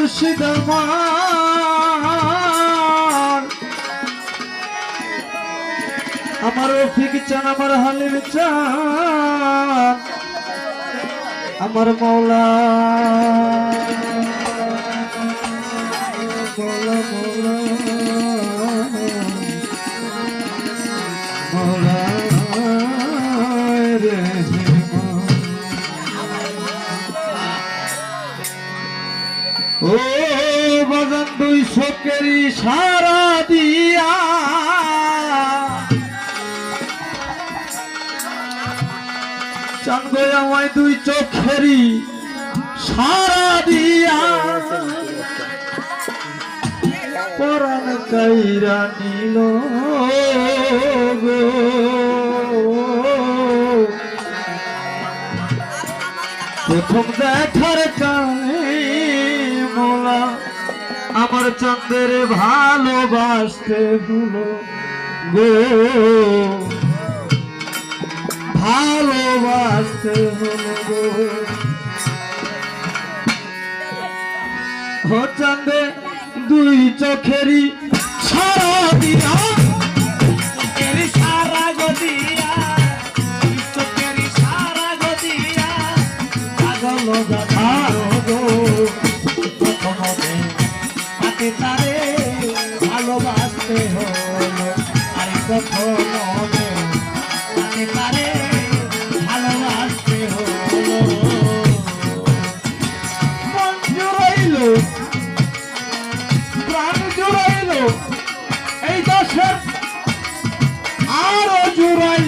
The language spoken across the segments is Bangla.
মুর্শিদ আমার রফিক চান আমার হালিম চান আমার মৌলা মৌলা মৌলা রে ও বাজান 200 কেরি সারা দিয়া চান গো আমায় 2 চোখেরি সারা দিয়া পরাণ কাইরা নিল গো প্রথম দেখার কানে মোলা আমার চন্দ্রের ভালোবাসতে হলো গো ভালোবাসতে হলো গো ও চন্দ্রে 2 চোখেরই সারা দিয়া সারা গো দিয়া চোখেরই সারা গো দিয়া পাগল দাদা গো হাতে তারে ভালোবাসতে হলো আর কখন হাতে তারে ভালোবাসতে হলো মন জুড়াইলো প্রাণ জুড়াইলো এই দশের আরো জুড়াই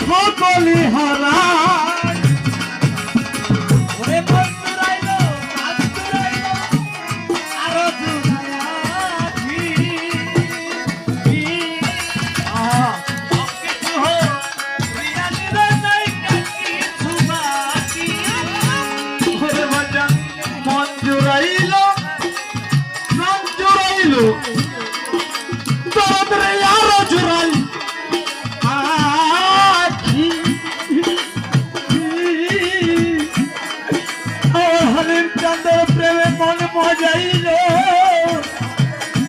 সকলি হারা ওরে বন্ধুরাইলো বন্ধুরাইলো আরো দুরায়াছি কিছু হো রিয়ালি রে নাই কিছু বাকি ওরে বাজান মন জুড়াইলো প্রাণ জুড়াইলো